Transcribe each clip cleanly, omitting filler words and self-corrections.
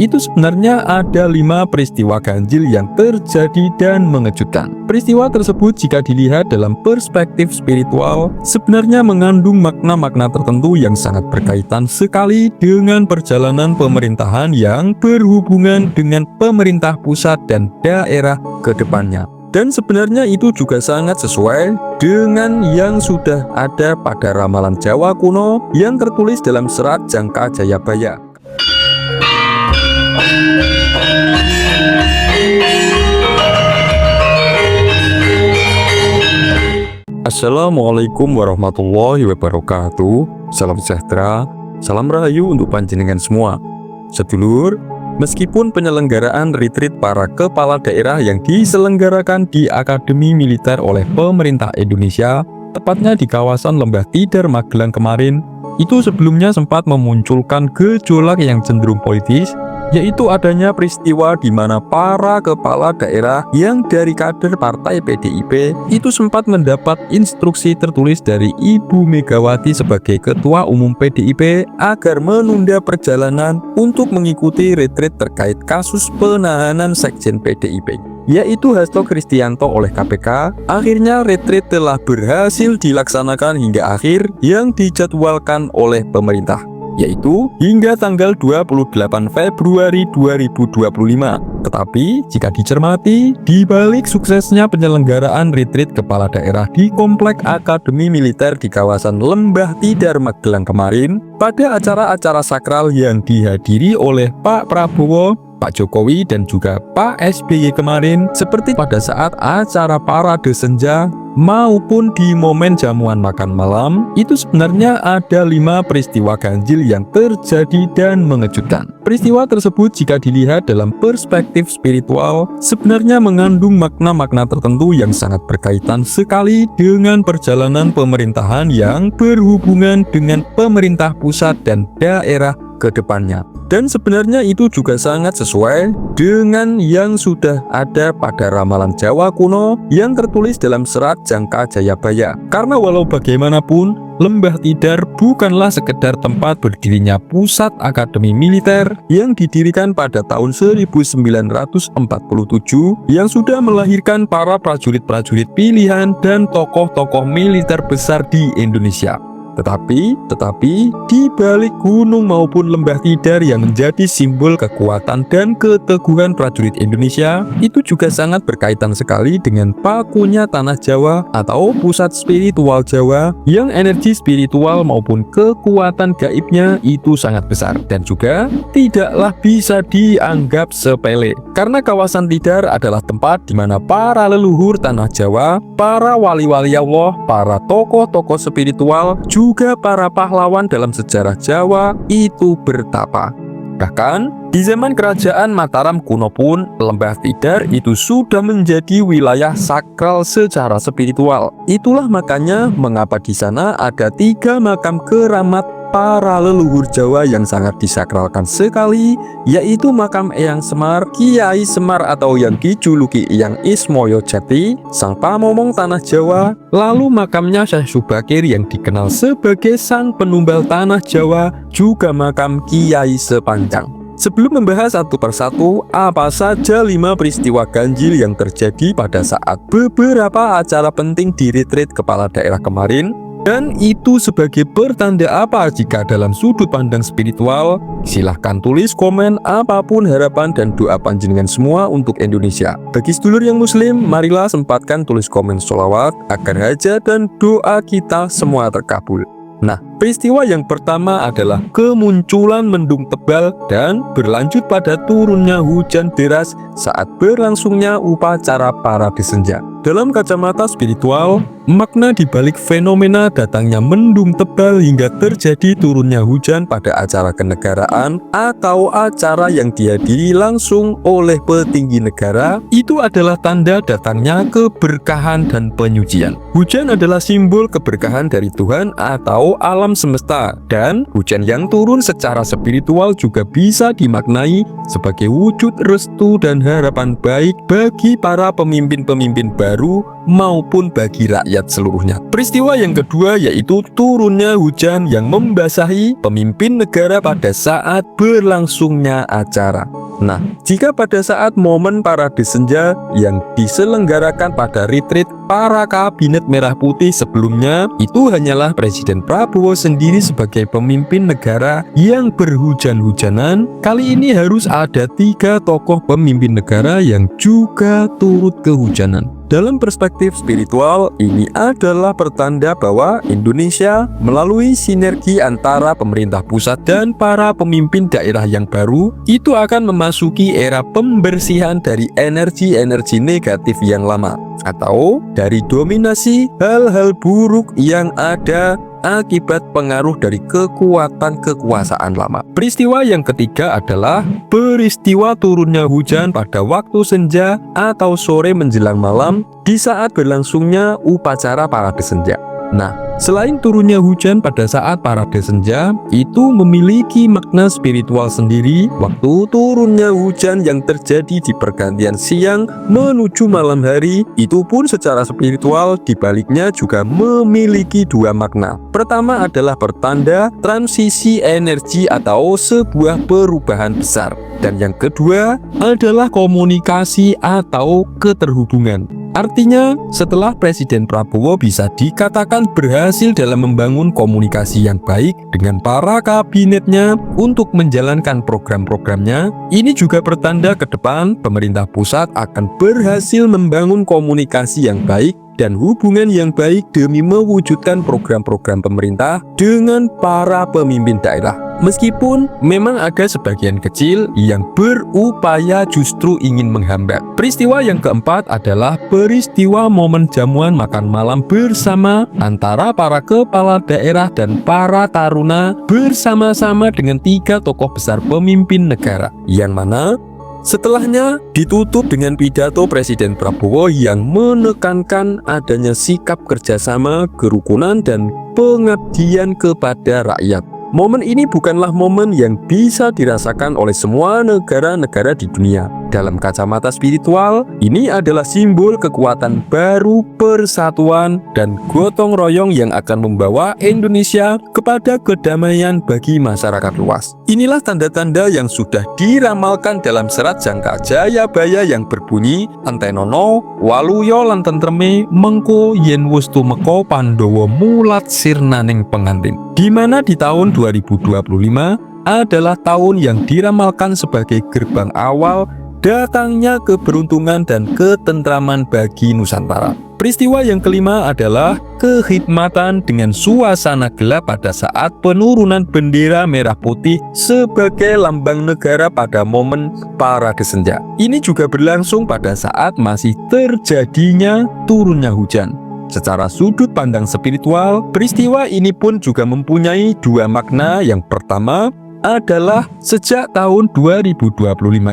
itu sebenarnya ada 5 peristiwa ganjil yang terjadi dan mengejutkan. Peristiwa tersebut jika dilihat dalam perspektif spiritual, sebenarnya mengandung makna-makna tertentu yang sangat berkaitan sekali dengan perjalanan pemerintahan yang berhubungan dengan pemerintah pusat dan daerah ke depannya. Dan sebenarnya itu juga sangat sesuai dengan yang sudah ada pada ramalan Jawa kuno yang tertulis dalam serat Jangka Jayabaya. Assalamualaikum warahmatullahi wabarakatuh. Salam sejahtera, salam rahayu untuk panjenengan semua. Sedulur, meskipun penyelenggaraan retreat para kepala daerah yang diselenggarakan di Akademi Militer oleh pemerintah Indonesia, tepatnya di kawasan Lembah Tidar Magelang kemarin, itu sebelumnya sempat memunculkan gejolak yang cenderung politis, yaitu adanya peristiwa di mana para kepala daerah yang dari kader partai PDIP itu sempat mendapat instruksi tertulis dari Ibu Megawati sebagai Ketua Umum PDIP agar menunda perjalanan untuk mengikuti retreat terkait kasus penahanan Sekjen PDIP, yaitu Hasto Kristianto oleh KPK. Akhirnya retreat telah berhasil dilaksanakan hingga akhir yang dijadwalkan oleh pemerintah, yaitu hingga tanggal 28 Februari 2025. Tetapi jika dicermati, di balik suksesnya penyelenggaraan retreat kepala daerah di Komplek Akademi Militer di kawasan Lembah Tidar Magelang kemarin, pada acara-acara sakral yang dihadiri oleh Pak Prabowo, Pak Jokowi, dan juga Pak SBY kemarin, seperti pada saat acara parade senja maupun di momen jamuan makan malam, itu sebenarnya ada 5 peristiwa ganjil yang terjadi dan mengejutkan. Peristiwa tersebut jika dilihat dalam perspektif spiritual, sebenarnya mengandung makna-makna tertentu yang sangat berkaitan sekali dengan perjalanan pemerintahan yang berhubungan dengan pemerintah pusat dan daerah ke depannya. Dan sebenarnya itu juga sangat sesuai dengan yang sudah ada pada ramalan Jawa kuno yang tertulis dalam serat Jangka Jayabaya. Karena walau bagaimanapun, Lembah Tidar bukanlah sekedar tempat berdirinya pusat akademi militer yang didirikan pada tahun 1947 yang sudah melahirkan para prajurit-prajurit pilihan dan tokoh-tokoh militer besar di Indonesia. Tetapi di balik gunung maupun Lembah Tidar yang menjadi simbol kekuatan dan keteguhan prajurit Indonesia, itu juga sangat berkaitan sekali dengan pakunya tanah Jawa atau pusat spiritual Jawa yang energi spiritual maupun kekuatan gaibnya itu sangat besar dan juga tidaklah bisa dianggap sepele. Karena kawasan Tidar adalah tempat di mana para leluhur tanah Jawa, para wali-wali Allah, para tokoh-tokoh spiritual, juga para pahlawan dalam sejarah Jawa itu bertapa. Bahkan di zaman kerajaan Mataram kuno pun, Lembah Tidar itu sudah menjadi wilayah sakral secara spiritual. Itulah makanya mengapa di sana ada 3 makam keramat para leluhur Jawa yang sangat disakralkan sekali, yaitu makam Eyang Semar, Kiai Semar atau yang dijuluki Eyang Ismoyo Jati, sang pamomong tanah Jawa, lalu makamnya Syekh Subakir yang dikenal sebagai sang penumbal tanah Jawa, juga makam Kiai Sepanjang. Sebelum membahas satu persatu apa saja 5 peristiwa ganjil yang terjadi pada saat beberapa acara penting di retreat kepala daerah kemarin, dan itu sebagai pertanda apa jika dalam sudut pandang spiritual, silahkan tulis komen apapun harapan dan doa panjenengan semua untuk Indonesia. Bagi sedulur yang muslim, marilah sempatkan tulis komen sholawat agar hajat dan doa kita semua terkabul. Nah, peristiwa yang pertama adalah kemunculan mendung tebal dan berlanjut pada turunnya hujan deras saat berlangsungnya upacara parade senja. Dalam kacamata spiritual, makna dibalik fenomena datangnya mendung tebal hingga terjadi turunnya hujan pada acara kenegaraan atau acara yang dihadiri langsung oleh petinggi negara, itu adalah tanda datangnya keberkahan dan penyucian. Hujan adalah simbol keberkahan dari Tuhan atau alam semesta, dan hujan yang turun secara spiritual juga bisa dimaknai sebagai wujud restu dan harapan baik bagi para pemimpin-pemimpin baru maupun bagi rakyat rakyat seluruhnya. Peristiwa yang kedua yaitu turunnya hujan yang membasahi pemimpin negara pada saat berlangsungnya acara. Nah, jika pada saat momen parade senja yang diselenggarakan pada retreat para kabinet merah putih sebelumnya, itu hanyalah Presiden Prabowo sendiri sebagai pemimpin negara yang berhujan-hujanan, kali ini harus ada 3 tokoh pemimpin negara yang juga turut kehujanan. Dalam perspektif spiritual, ini adalah pertanda bahwa Indonesia melalui sinergi antara pemerintah pusat dan para pemimpin daerah yang baru itu akan memasuki era pembersihan dari energi-energi negatif yang lama atau dari dominasi hal-hal buruk yang ada akibat pengaruh dari kekuatan kekuasaan lama. Peristiwa yang ketiga adalah peristiwa turunnya hujan pada waktu senja atau sore menjelang malam di saat berlangsungnya upacara parade senja. Nah, selain turunnya hujan pada saat parade senja, itu memiliki makna spiritual sendiri. Waktu turunnya hujan yang terjadi di pergantian siang menuju malam hari, itu pun secara spiritual dibaliknya juga memiliki 2 makna. Pertama adalah pertanda transisi energi atau sebuah perubahan besar. Dan yang kedua adalah komunikasi atau keterhubungan. Artinya, setelah Presiden Prabowo bisa dikatakan berhasil dalam membangun komunikasi yang baik dengan para kabinetnya untuk menjalankan program-programnya, ini juga pertanda ke depan pemerintah pusat akan berhasil membangun komunikasi yang baik dan hubungan yang baik demi mewujudkan program-program pemerintah dengan para pemimpin daerah. Meskipun memang ada sebagian kecil yang berupaya justru ingin menghambat. Peristiwa yang keempat adalah peristiwa momen jamuan makan malam bersama antara para kepala daerah dan para taruna bersama-sama dengan 3 tokoh besar pemimpin negara, yang mana setelahnya ditutup dengan pidato Presiden Prabowo yang menekankan adanya sikap kerjasama, kerukunan, dan pengabdian kepada rakyat. Momen ini bukanlah momen yang bisa dirasakan oleh semua negara-negara di dunia. Dalam kacamata spiritual, ini adalah simbol kekuatan baru, persatuan, dan gotong royong yang akan membawa Indonesia kepada kedamaian bagi masyarakat luas. Inilah tanda-tanda yang sudah diramalkan dalam serat Jangka Jayabaya yang berbunyi Antenono, Waluyo lan tentreme mengko yen wus tumeka Pandhawa mulat sirnaning pengantin. Di mana di tahun 2025 adalah tahun yang diramalkan sebagai gerbang awal datangnya keberuntungan dan ketentraman bagi Nusantara. Peristiwa yang kelima adalah kekhidmatan dengan suasana gelap pada saat penurunan bendera merah putih sebagai lambang negara pada momen parade senja. Ini juga berlangsung pada saat masih terjadinya turunnya hujan. Secara sudut pandang spiritual, peristiwa ini pun juga mempunyai 2 makna. Yang pertama adalah sejak tahun 2025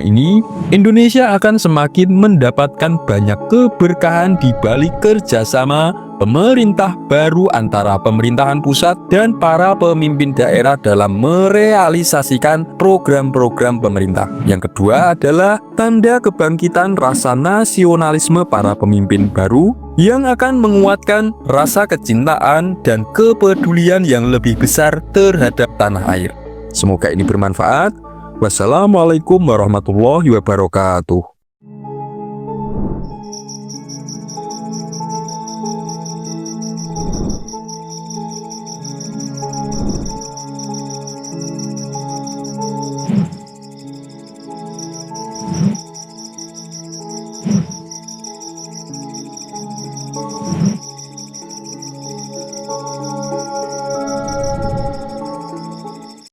ini, Indonesia akan semakin mendapatkan banyak keberkahan di balik kerjasama pemerintah baru antara pemerintahan pusat dan para pemimpin daerah dalam merealisasikan program-program pemerintah. Yang kedua adalah tanda kebangkitan rasa nasionalisme para pemimpin baru yang akan menguatkan rasa kecintaan dan kepedulian yang lebih besar terhadap tanah air. Semoga ini bermanfaat. Wassalamualaikum warahmatullahi wabarakatuh.